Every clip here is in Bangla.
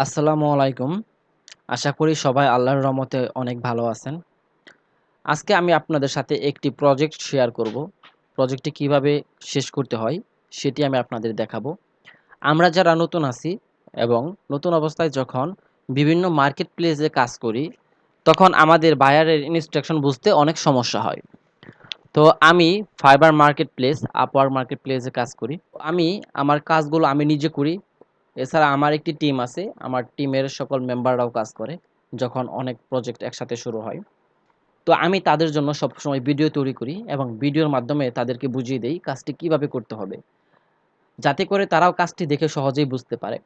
আসসালামু আলাইকুম। আশা করি সবাই আল্লাহর রহমতে অনেক ভালো আছেন। আজকে আমি আপনাদের সাথে একটি প্রজেক্ট শেয়ার করব। প্রজেক্টটি কিভাবে শেষ করতে হয় সেটি আমি আপনাদের দেখাবো। আমরা যারা নতুন আছি এবং নতুন অবস্থায় যখন বিভিন্ন মার্কেট প্লেসে কাজ করি, তখন আমাদের বায়ারের ইনস্ট্রাকশন বুঝতে অনেক সমস্যা হয়। তো আমি fibre market place, Upwork market প্লেসে কাজ করি। আমি আমার কাজগুলো আমি নিজে করি। এছাড়া আমার একটি টিম আছে। আমার টিমের সকল মেম্বাররাও কাজ করে যখন অনেক প্রজেক্ট একসাথে শুরু হয়। তো আমি তাদের জন্য সবসময় ভিডিও তৈরি করি এবং ভিডিওর মাধ্যমে তাদেরকে বুঝিয়ে দেই কাজটি কিভাবে করতে হবে। যাতে করে তারাও কাজটি দেখে সহজেই বুঝতে পারে।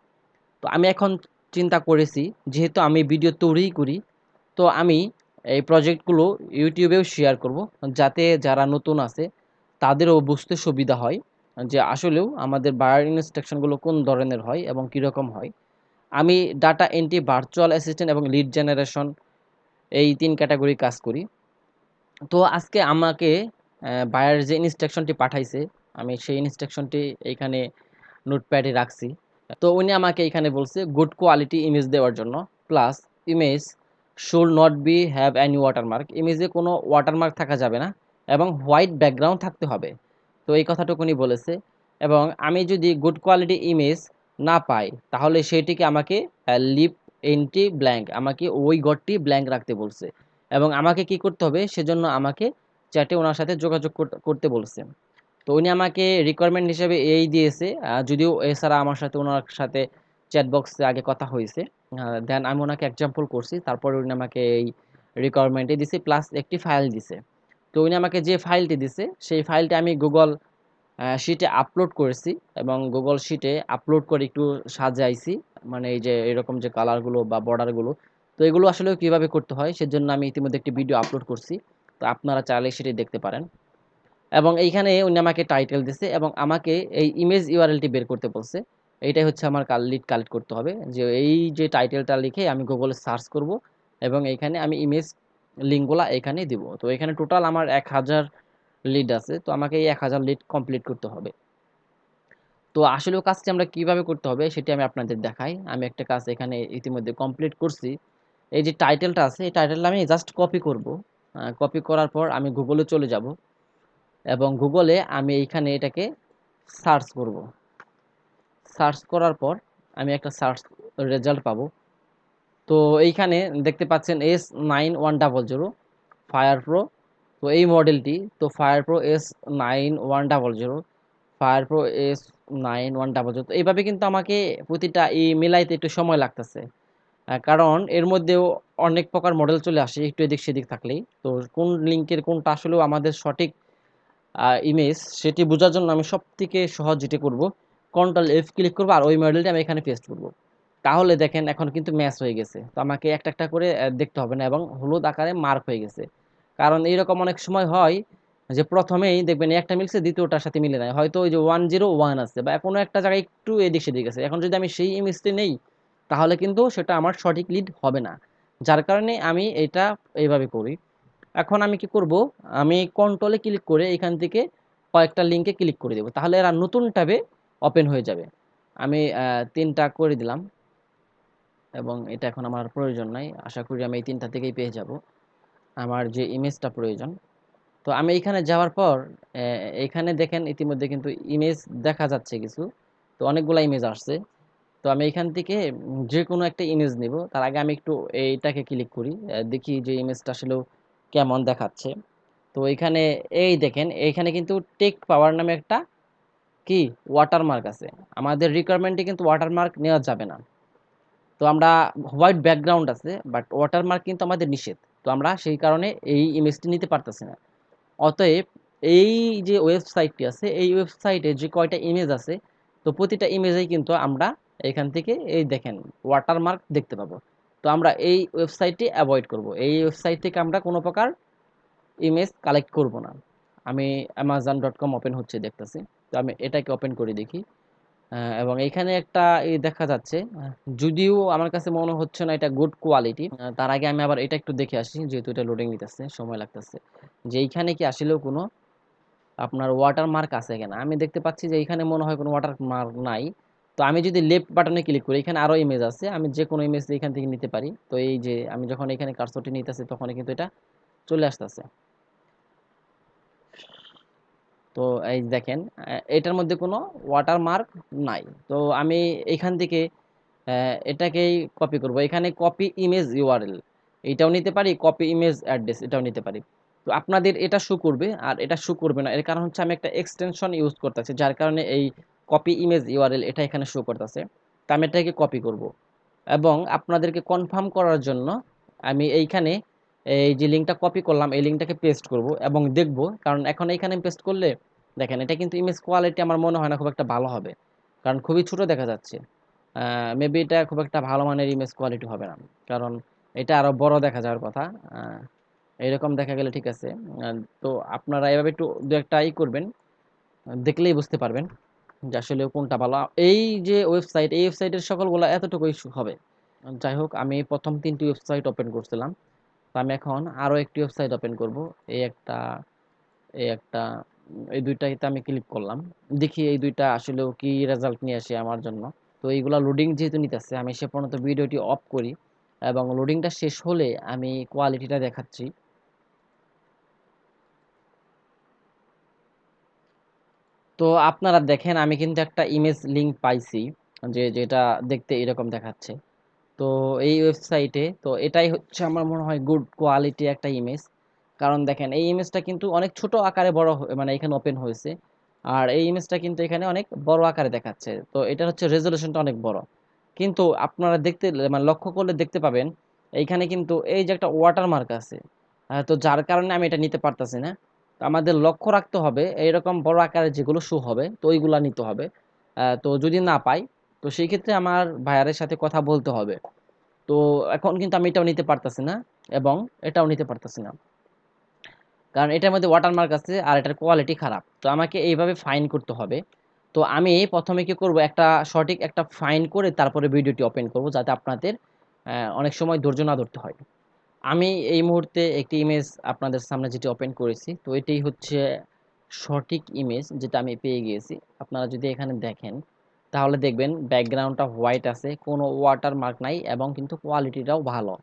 তো আমি এখন চিন্তা করেছি, যেহেতু আমি ভিডিও তৈরিই করি, তো আমি এই প্রজেক্টগুলো ইউটিউবেও শেয়ার করব। যাতে যারা নতুন আছে তাদেরও বুঝতে সুবিধা হয় যে আসলেও আমাদের বায়ার ইনস্ট্রাকশনগুলো কোন ধরনের হয় এবং কীরকম হয়। আমি ডাটা এন্ট্রি, ভার্চুয়াল অ্যাসিস্ট্যান্ট এবং লিড জেনারেশন এই ৩ ক্যাটাগরি কাজ করি। তো আজকে আমাকে বায়ার যে ইনস্ট্রাকশনটি পাঠাইছে, আমি সেই ইনস্ট্রাকশনটি এইখানে নোটপ্যাডে রাখছি। তো উনি আমাকে এখানে বলছে গুড কোয়ালিটি ইমেজ দেওয়ার জন্য, plus image should not be have any watermark. ইমেজে কোনো ওয়াটারমার্ক থাকা যাবে না এবং হোয়াইট ব্যাকগ্রাউন্ড থাকতে হবে। তো এই কথাটুকু উনি বলেছে। এবং আমি যদি গুড কোয়ালিটি ইমেজ না পাই, তাহলে সেটিকে আমাকে লিভ এন্টি ব্ল্যাঙ্ক, আমাকে ওই ঘরটি ব্ল্যাঙ্ক রাখতে বলছে। এবং আমাকে কি করতে হবে, সেজন্য আমাকে চ্যাটে ওনার সাথে যোগাযোগ করতে বলছে। তো উনি আমাকে রিকোয়ারমেন্ট হিসেবে এই দিয়েছে। যদিও এছাড়া আমার সাথে ওনার সাথে চ্যাট বক্সে আগে কথা হয়েছে। দেন আমি ওনাকে এক্সাম্পল করছি, তারপরে উনি আমাকে এই রিকোয়ারমেন্টে দিছে, প্লাস একটি ফাইল দিছে। তো উনি আমাকে যে ফাইলটি দিছে, সেই ফাইলটি আমি গুগল শিটে আপলোড করেছি এবং গুগল শিটে আপলোড করে একটু সাজাইছি। মানে এই যে এরকম যে কালারগুলো বা বর্ডারগুলো, তো এগুলো আসলে কিভাবে করতে হয় সেজন্য আমি ইতিমধ্যে একটি ভিডিও আপলোড করছি। তো আপনারা চাইলে সেটি দেখতে পারেন। এবং এইখানে উনি আমাকে টাইটেল দিছে এবং আমাকে এই ইমেজ ইউআরএলটি বের করতে বলছে। এইটাই হচ্ছে আমার লিড কালেক্ট করতে হবে, যে এই যে টাইটেলটা লিখে আমি গুগলে সার্চ করব এবং এইখানে আমি ইমেজ লিঙ্কগুলা এখানে দিব। তো এখানে টোটাল আমার ১,০০০ লিড আছে। তো আমাকে এই ১,০০০ লিড কমপ্লিট করতে হবে। তো আসলেও কাজটি আমরা কিভাবে করতে হবে সেটি আমি আপনাদের দেখাই। আমি একটা কাজ এখানে ইতিমধ্যে কমপ্লিট করছি। এই যে টাইটেলটা আছে, এই টাইটেলটা আমি জাস্ট কপি করব। কপি করার পর আমি গুগলে চলে যাব এবং গুগলে আমি এইখানে এটাকে সার্চ করব। সার্চ করার পর আমি একটা সার্চ রেজাল্ট পাবো। তো এইখানে দেখতে পাচ্ছেন S9100 ফায়ার প্রো। তো এই মডেলটি, তো fire pro S9100, fire pro S9100। তো এইভাবে কিন্তু আমাকে প্রতিটা মিলাইতে একটু সময় লাগতেছে। কারণ এর মধ্যেও অনেক প্রকার মডেল চলে আসে একটু এদিক সেদিক থাকলেই। তো কোন লিঙ্কের কোনটা আসলেও আমাদের সঠিক ইমেজ সেটি বোঝার জন্য আমি সবথেকে সহজ যেটি করব, কন্ট্রোল এফ ক্লিক করব আর ওই মডেলটি আমি এখানে পেস্ট করব। তাহলে দেখেন এখন কিন্তু ম্যাচ হয়ে গেছে। তো আমাকে একটা একটা করে দেখতে হবে না এবং হলুদ আকারে মার্ক হয়ে গেছে। কারণ এইরকম অনেক সময় হয় যে প্রথমেই দেখবেন একটা মিলছে, দ্বিতীয়টার সাথে মিলে নাই, হয়তো ওই যে 101 আছে বা কোনো একটা জায়গায় একটু এদিক সেদিক আছে। এখন যদি আমি সেই ইমেজটি নেই, তাহলে কিন্তু সেটা আমার সঠিক লিড হবে না। যার কারণে আমি এটা এইভাবে করি। এখন আমি কি করব, আমি কন্ট্রোলে ক্লিক করে এখান থেকে কয়েকটা লিঙ্কে ক্লিক করে দেব, তাহলে এরা নতুন ট্যাবে ওপেন হয়ে যাবে। আমি ৩টা করে দিলাম এবং এটা এখন আমার প্রয়োজন নাই। আশা করি আমি এই ৩টা থেকেই পেয়ে যাব আমার যে ইমেজটা প্রয়োজন। তো আমি এখানে যাওয়ার পর এখানে দেখেন ইতিমধ্যে কিন্তু ইমেজ দেখা যাচ্ছে কিছু। তো অনেকগুলা ইমেজ আসছে। তো আমি এখান থেকে যেকোনো একটা ইমেজ নিব। তার আগে আমি একটু এইটাকে ক্লিক করি। দেখি যে ইমেজটা আসলেও কেমন দেখাচ্ছে। তো এখানে এই দেখেন, এইখানে কিন্তু টেক্সট পাওয়ার নামে একটা কি ওয়াটারমার্ক আছে। আমাদের রিকোয়ারমেন্টে কিন্তু ওয়াটারমার্ক নেওয়া যাবে না। তো আমরা হোয়াইট ব্যাকগ্রাউন্ড আছে, বাট ওয়াটারমার্ক কিন্তু আমাদের নিষেধ। তো আমরা সেই কারণে এই ইমেজটি নিতে পারতেছি না। অতএব এই যে ওয়েবসাইটটি আছে, এই ওয়েবসাইটে যে কয়টা ইমেজ আছে, তো প্রতিটা ইমেজেই কিন্তু আমরা এখান থেকে এই দেখেন ওয়াটারমার্ক দেখতে পাবো। তো আমরা এই ওয়েবসাইটটি অ্যাভয়েড করব। এই ওয়েবসাইট থেকে আমরা কোনো প্রকার ইমেজ কালেক্ট করব না। আমি amazon.com ওপেন হচ্ছে দেখতেছি। তো আমি এটাকে ওপেন করে দেখি। এবং এইখানে একটা দেখা যাচ্ছে, যদিও আমার কাছে মনে হচ্ছে না এটা গুড কোয়ালিটি। তার আগে আমি আবার এটা একটু দেখে আসি, যেহেতু এটা লোডিং নিতেছে, সময় লাগতেছে, যে এইখানে কি আসলেও কোনো আপনার ওয়াটারমার্ক আছে কিনা। আমি দেখতে পাচ্ছি যে এইখানে মনে হয় কোনো ওয়াটারমার্ক নাই। তো আমি যদি লেফট বাটনে ক্লিক করি, এখানে আরো ইমেজ আছে, আমি যে কোনো ইমেজ এখান থেকে নিতে পারি। তো এই যে আমি যখন এখানে কার্সরটি নিতেছি তখন কিন্তু এটা চলে আসতেছে। তো এই দেখেন এটার মধ্যে কোনো ওয়াটারমার্ক নাই। তো আমি এখান থেকে এটাকেই কপি করব। এখানে কপি ইমেজ ইউআরএল এটাও নিতে পারি, কপি ইমেজ অ্যাড্রেস এটাও নিতে পারি। তো আপনাদের এটা শো করবে আর এটা শো করবে না, এর কারণ হচ্ছে আমি একটা এক্সটেনশন ইউজ করতেছি, যার কারণে এই কপি ইমেজ ইউআরএল এটা এখানে শো করতেছে। তো আমি এটাকে কপি করব এবং আপনাদেরকে কনফার্ম করার জন্য আমি এইখানে এই যে লিঙ্কটা কপি করলাম এই লিঙ্কটাকে পেস্ট করব এবং দেখব, কারণ এখন এইখানে পেস্ট করলে দেখেন এটা কিন্তু ইমেজ কোয়ালিটি আমার মনে হয় না খুব একটা ভালো হবে, কারণ খুবই ছোট দেখা যাচ্ছে। মেবি এটা খুব একটা ভালো মানের ইমেজ কোয়ালিটি হবে না, কারণ এটা আরো বড় দেখা যাওয়ার কথা। আহ, এরকম দেখা গেলে ঠিক আছে। তো আপনারা এভাবে একটু দু একটা করবেন, দেখলেই বুঝতে পারবেন যে আসলে কোনটা ভালো। এই যে ওয়েবসাইট, এই ওয়েবসাইটের সকলগুলো এতটুকুই হবে। যাই হোক, আমি প্রথম 3টি ওয়েবসাইট ওপেন করছিলাম, তো আমি এখন আরো একটি ওয়েবসাইট ওপেন করব। এই একটা, এই একটা, এই দুইটাতে আমি ক্লিক করলাম। দেখি এই দুইটা আসলেও কি রেজাল্ট নিয়ে আসে আমার জন্য। তো এইগুলা লোডিং যেহেতু নিতেছে, আমি সে পর্যন্ত ভিডিওটি অফ করি এবং লোডিংটা শেষ হলে আমি কোয়ালিটিটা দেখাচ্ছি। তো আপনারা দেখেন আমি কিন্তু একটা ইমেজ লিংক পাইছি, যেটা দেখতে এরকম দেখাচ্ছে। তো এই ওয়েবসাইটে তো এটাই হচ্ছে আমার মনে হয় গুড কোয়ালিটি একটা ইমেজ। কারণ দেখেন এই ইমেজটা কিন্তু অনেক ছোট আকারে বড় মানে এখানে ওপেন হয়েছে, আর এই ইমেজটা কিন্তু এখানে অনেক বড় আকারে দেখাচ্ছে। তো এটা হচ্ছে রেজলিউশনটা অনেক বড়, কিন্তু আপনারা দেখতে মানে লক্ষ্য করলে দেখতে পাবেন এইখানে কিন্তু এই যে একটা ওয়াটারমার্ক আছে। তো যার কারণে আমি এটা নিতে পারতাছি না। তো আমাদের লক্ষ্য রাখতে হবে এইরকম বড় আকারে যেগুলো শো হবে তো ওইগুলা নিতে হবে। তো যদি না পাই তো সেই ক্ষেত্রে আমার ভাইয়ারের সাথে কথা বলতে হবে। তো এখন কিন্তু আমি এটাও নিতে পারতাছি না এবং এটাও নিতে পারতাছি না, কারণ এটার মধ্যে ওয়াটারমার্ক আছে আর এটার কোয়ালিটি খারাপ। তো আমাকে এইভাবে ফাইন করতে হবে। তো আমি প্রথমে কি করব, একটা সঠিক একটা ফাইন করে তারপরে ভিডিওটি ওপেন করব, যাতে আপনাদের অনেক সময় ধৈর্য না ধরতে হয়। আমি এই মুহূর্তে একটি ইমেজ আপনাদের সামনে যেটি ওপেন করেছি, তো এটাই হচ্ছে সঠিক ইমেজ যেটা আমি পেয়ে গিয়েছি। আপনারা যদি এখানে দেখেন তাহলে দেখবেন ব্যাকগ্রাউন্ডটা হোয়াইট আছে, কোনো ওয়াটারমার্ক নাই এবং কিন্তু কোয়ালিটিটাও ভালো।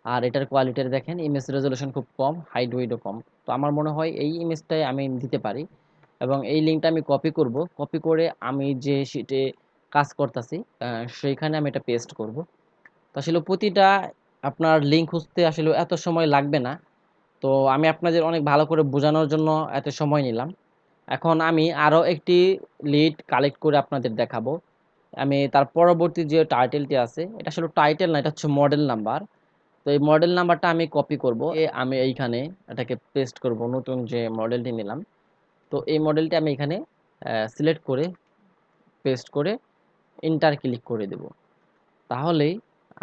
আর এটার কোয়ালিটির দেখেন ইমেজ রেজলিউশন খুব কম, হাইট ওয়েটও কম। তো আমার মনে হয় এই ইমেজটাই আমি দিতে পারি এবং এই লিঙ্কটা আমি কপি করব। কপি করে আমি যে শিটে কাজ করতেছি সেইখানে আমি এটা পেস্ট করব। তো আসলে প্রতিটা আপনার লিঙ্ক খুঁজতে আসলে এত সময় লাগবে না। তো আমি আপনাদের অনেক ভালো করে বোঝানোর জন্য এত সময় নিলাম। এখন আমি আরও একটি লিড কালেক্ট করে আপনাদের দেখাবো। আমি তার পরবর্তী যে টাইটেলটি আছে, এটা আসলে টাইটেল না, এটা হচ্ছে মডেল নাম্বার। তো এই মডেল নাম্বারটা আমি কপি করব, আমি এইখানে এটাকে পেস্ট করব, নতুন যে মডেলটি নিলাম। তো এই মডেলটি আমি এখানে সিলেক্ট করে পেস্ট করে এন্টার ক্লিক করে দেব। তাহলেই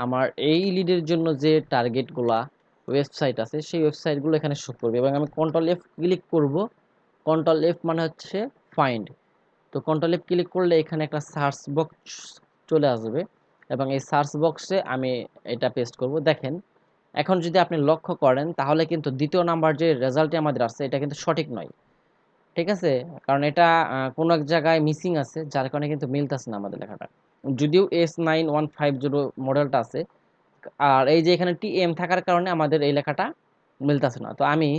আমার এই লিডের জন্য যে টার্গেটগুলা ওয়েবসাইট আছে সেই ওয়েবসাইটগুলো এখানে শো করবে এবং আমি কন্ট্রোল এফ ক্লিক করব। কন্ট্রোল এফ মানে হচ্ছে ফাইন্ড। তো কন্ট্রোল এফ ক্লিক করলে এখানে একটা সার্চ বক্স চলে আসবে এবং এই সার্চ বক্সে আমি এটা পেস্ট করব। দেখেন এখন যদি আপনি লক্ষ্য করেন তাহলে কিন্তু দ্বিতীয় নাম্বার যে রেজাল্টটি আমাদের আসছে এটা কিন্তু সঠিক নয়। ঠিক আছে, কারণ এটা কোনো এক জায়গায় মিসিং আছে, যার কারণে কিন্তু মিলতেছে না আমাদের লেখাটা। যদিও S9150 মডেলটা আছে, আর এই যে এখানে TM থাকার কারণে আমাদের এই লেখাটা মিলতেছে না। তো আমি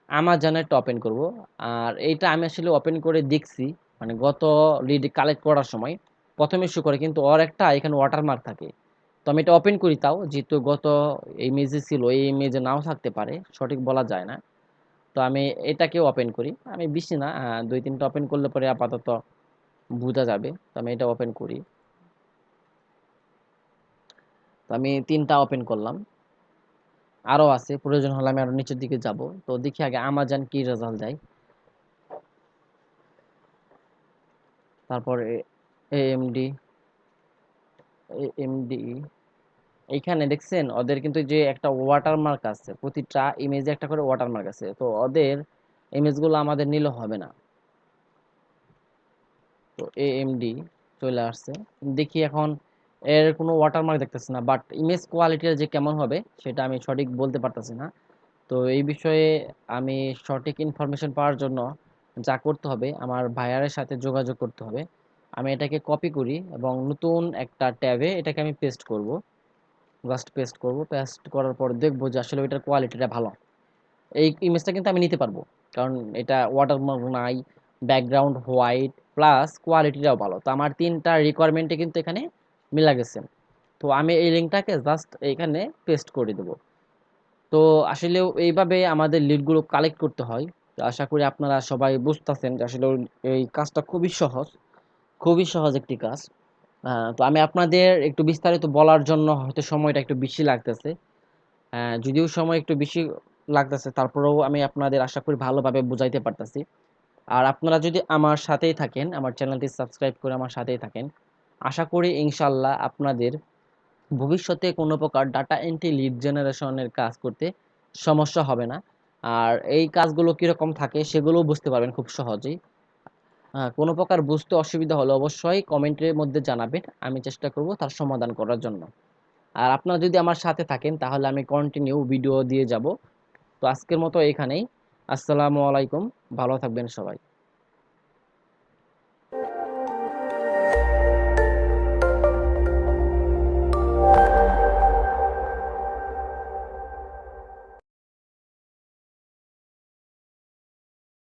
আমাজনেরটা ওপেন করব। আর এইটা আমি আসলে ওপেন করে দেখছি, মানে গত লিড কালেক্ট করার সময় প্রথমে শো করে, কিন্তু ওর একটা এখানে ওয়াটারমার্ক থাকে। তো আমি এটা ওপেন করি, তাও যেহেতু গত ইমেজে ছিল এই ইমেজে নাও থাকতে পারে, সঠিক বলা যায় না। তো আমি এটাকেও ওপেন করি, আমি বেশি না 2-3টা ওপেন করলে পরে আপাতত বোঝা যাবে। তো আমি এটা ওপেন করি। তো আমি 3টা ওপেন করলাম, আরো আছে, প্রয়োজন হলে আমি আরো নিচের দিকে যাব। তো দেখি আগে আমাজন কি রেজাল্ট দেয়। তারপর এএমডি, এএমডি এইখানে দেখছেন ওদের কিন্তু যে একটা ওয়াটারমার্ক আছে, প্রতিটা ইমেজে একটা করে ওয়াটারমার্ক আছে। তো ওদের ইমেজগুলো আমাদের নিলে হবে না। তো এএমডি চলে আসছে, দেখি এখন এর কোনো ওয়াটারমার্ক দেখতেছি না, বাট ইমেজ কোয়ালিটির যে কেমন হবে সেটা আমি সঠিক বলতে পারতেছি না। তো এই বিষয়ে আমি সঠিক ইনফরমেশন পাওয়ার জন্য যা করতে হবে আমার ভাইয়ারের সাথে যোগাযোগ করতে হবে। আমি এটাকে কপি করি এবং নতুন একটা ট্যাবে এটাকে আমি পেস্ট করব। জাস্ট পেস্ট করব। পেস্ট করার পর দেখব যে আসলে এটার কোয়ালিটিটা ভালো। এই ইমেজটা কিন্তু আমি নিতে পারবো, কারণ এটা ওয়াটারমার্ক নাই, ব্যাকগ্রাউন্ড হোয়াইট, প্লাস কোয়ালিটিটাও ভালো। তো আমার ৩টা রিকোয়ারমেন্টে কিন্তু এখানে মিলা গেছে। তো আমি এই লিঙ্কটাকে জাস্ট এখানে পেস্ট করে দেবো। তো আসলে এইভাবে আমাদের লিডগুলো কালেক্ট করতে হয়। তো আশা করি আপনারা সবাই বুঝতেছেন যে আসলে এই কাজটা খুবই সহজ একটি কাজ। তো আমি আপনাদের একটু বিস্তারিত বলার জন্য হয়তো সময়টা একটু বেশি লাগতেছে। যদিও সময় একটু বেশি লাগতেছে, তারপরেও আমি আপনাদের আশা করি ভালোভাবে বুঝাইতে পারতেছি। আর আপনারা যদি আমার সাথেই থাকেন, আমার চ্যানেলটি সাবস্ক্রাইব করে আমার সাথেই থাকেন, আশা করি ইনশাল্লাহ আপনাদের ভবিষ্যতে কোনো প্রকার ডাটা এন্ট্রি লিড জেনারেশনের কাজ করতে সমস্যা হবে না। আর এই কাজগুলো কীরকম থাকে সেগুলোও বুঝতে পারবেন খুব সহজেই। কোনো প্রকার বুঝতে অসুবিধা হলে অবশ্যই কমেন্টের মধ্যে জানাবেন, আমি চেষ্টা করব তার সমাধান করার জন্য। আর আপনারা যদি আমার সাথে থাকেন তাহলে আমি কন্টিনিউ ভিডিও দিয়ে যাব। তো আজকের মতো এখানেই। আসসালামু আলাইকুম। ভালো থাকবেন সবাই।